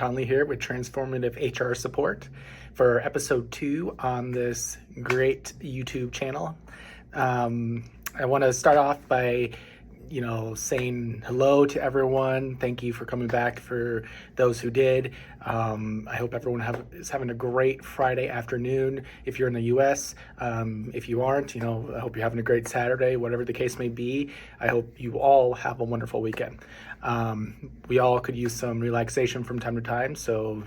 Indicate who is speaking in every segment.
Speaker 1: Conley here with Transformative HR Support for episode 2 on this great YouTube channel. I want to start off by saying hello to everyone. Thank you for coming back for those who did. I hope everyone is having a great Friday afternoon if you're in the US. If you aren't, I hope you're having a great Saturday, whatever the case may be. I hope you all have a wonderful weekend. We all could use some relaxation from time to time, so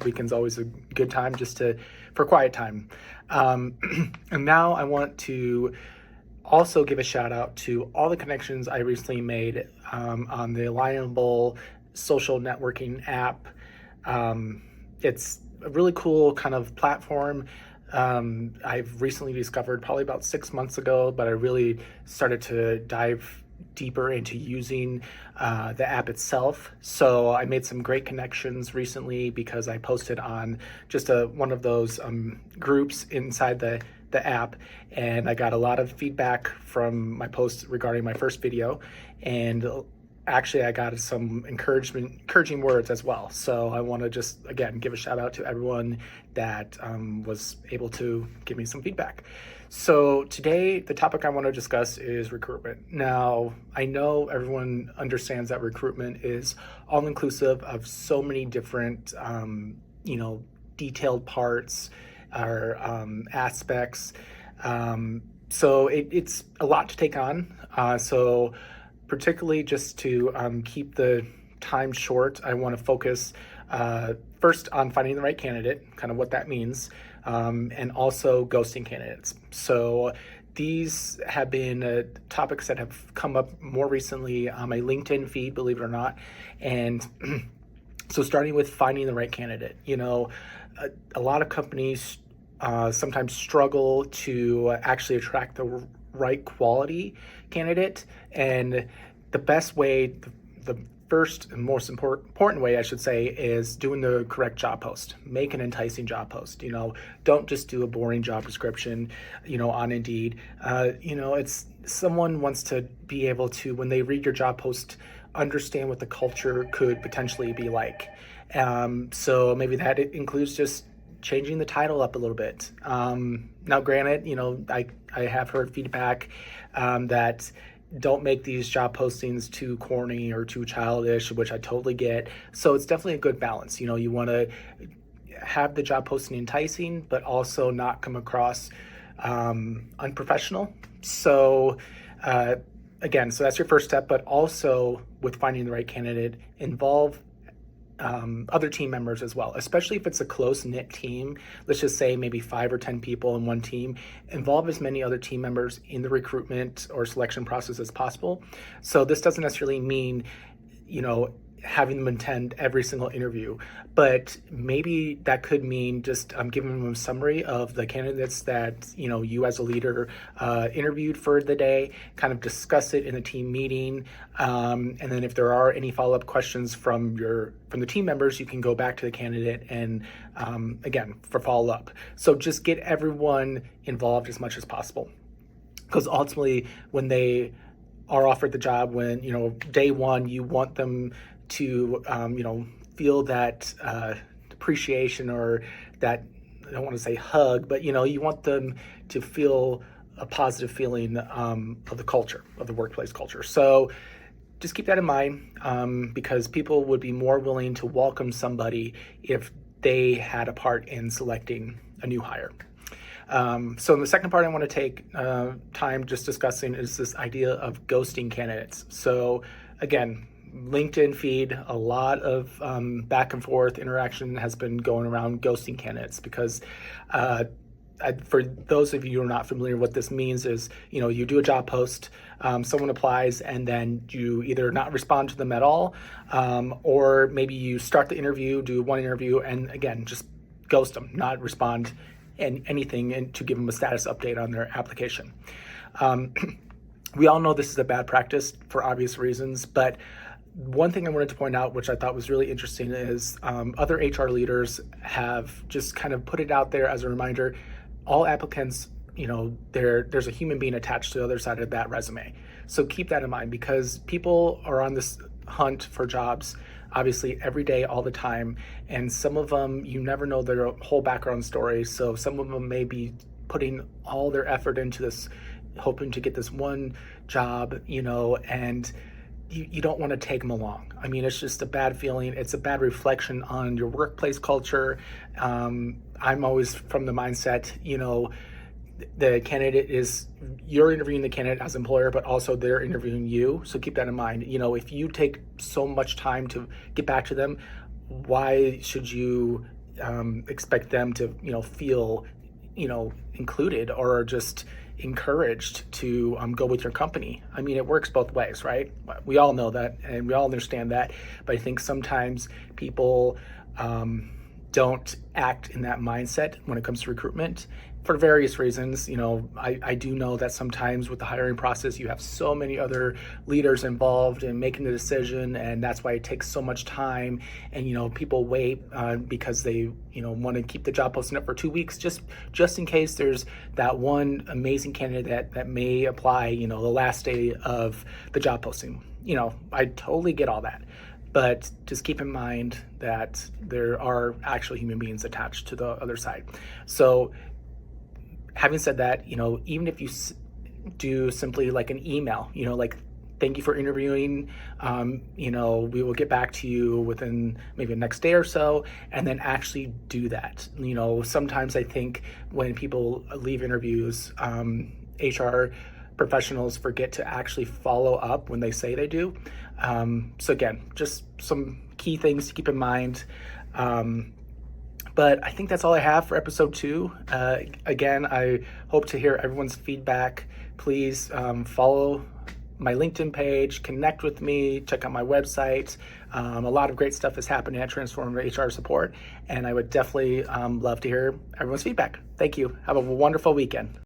Speaker 1: weekend's always a good time for quiet time. And now I want to also give a shout out to all the connections I recently made on the Liable social networking app. It's a really cool kind of platform. I've recently discovered probably about 6 months ago, but I really started to dive deeper into using the app itself. So I made some great connections recently because I posted on just one of those groups inside the app, and I got a lot of feedback from my post regarding my first video, and actually I got some encouraging words as well. So I want to just again give a shout out to everyone that was able to give me some feedback. So today the topic I want to discuss is recruitment. Now I know everyone understands that recruitment is all inclusive of so many different detailed parts or aspects. So it's a lot to take on. So particularly just to keep the time short, I want to focus first on finding the right candidate, kind of what that means, and also ghosting candidates. So these have been topics that have come up more recently on my LinkedIn feed, believe it or not. And so starting with finding the right candidate, a lot of companies sometimes struggle to actually attract the right quality candidate. And the best way, the first and most important way, I should say, is doing the correct job post. Make an enticing job post. Don't just do a boring job description, on Indeed. It's someone wants to be able to, when they read your job post, understand what the culture could potentially be like. So maybe that includes just changing the title up a little bit. Now, granted, I have heard feedback that don't make these job postings too corny or too childish, which I totally get. So it's definitely a good balance. You want to have the job posting enticing, but also not come across unprofessional. So again, so that's your first step, but also with finding the right candidate, involve other team members as well, especially if it's a close-knit team. Let's just say maybe 5 or 10 people in one team. Involve as many other team members in the recruitment or selection process as possible. So this doesn't necessarily mean, having them attend every single interview, but maybe that could mean just giving them a summary of the candidates that you as a leader interviewed for the day, kind of discuss it in a team meeting, and then if there are any follow-up questions from the team members, you can go back to the candidate and again for follow-up. So just get everyone involved as much as possible, because ultimately when they are offered the job, when day one, you want them to feel that appreciation, or that, I don't want to say hug, but you want them to feel a positive feeling of the culture, of the workplace culture. So just keep that in mind, because people would be more willing to welcome somebody if they had a part in selecting a new hire. So in the second part I want to take time just discussing is this idea of ghosting candidates. So again, LinkedIn feed, a lot of back and forth interaction has been going around ghosting candidates, because for those of you who are not familiar, what this means is, you do a job post, someone applies, and then you either not respond to them at all, or maybe you start the interview, do one interview, and again, just ghost them, not respond and anything, and to give them a status update on their application. We all know this is a bad practice for obvious reasons, but one thing I wanted to point out, which I thought was really interesting, is other HR leaders have just kind of put it out there as a reminder. All applicants, there's a human being attached to the other side of that resume. So keep that in mind, because people are on this hunt for jobs obviously every day, all the time. And some of them, you never know their whole background story. So some of them may be putting all their effort into this, hoping to get this one job, and you don't want to take them along. I mean, it's just a bad feeling. It's a bad reflection on your workplace culture. I'm always from the mindset, the candidate you're interviewing the candidate as employer, but also they're interviewing you. So keep that in mind. If you take so much time to get back to them, why should you expect them to, feel, included or just encouraged to go with your company? I mean, it works both ways, right? We all know that and we all understand that, but I think sometimes people don't act in that mindset when it comes to recruitment for various reasons. I do know that sometimes with the hiring process, you have so many other leaders involved in making the decision, and that's why it takes so much time. And people wait because they want to keep the job posting up for 2 weeks, just in case there's that one amazing candidate that may apply the last day of the job posting. I totally get all that. But just keep in mind that there are actual human beings attached to the other side. So having said that, even if you do simply like an email, like, thank you for interviewing, we will get back to you within maybe the next day or so, and then actually do that. Sometimes I think when people leave interviews, HR professionals forget to actually follow up when they say they do. So again, just some key things to keep in mind. But I think that's all I have for episode 2. Again, I hope to hear everyone's feedback. Please follow my LinkedIn page, connect with me, check out my website. A lot of great stuff is happening at Transformative HR Support, and I would definitely love to hear everyone's feedback. Thank you. Have a wonderful weekend.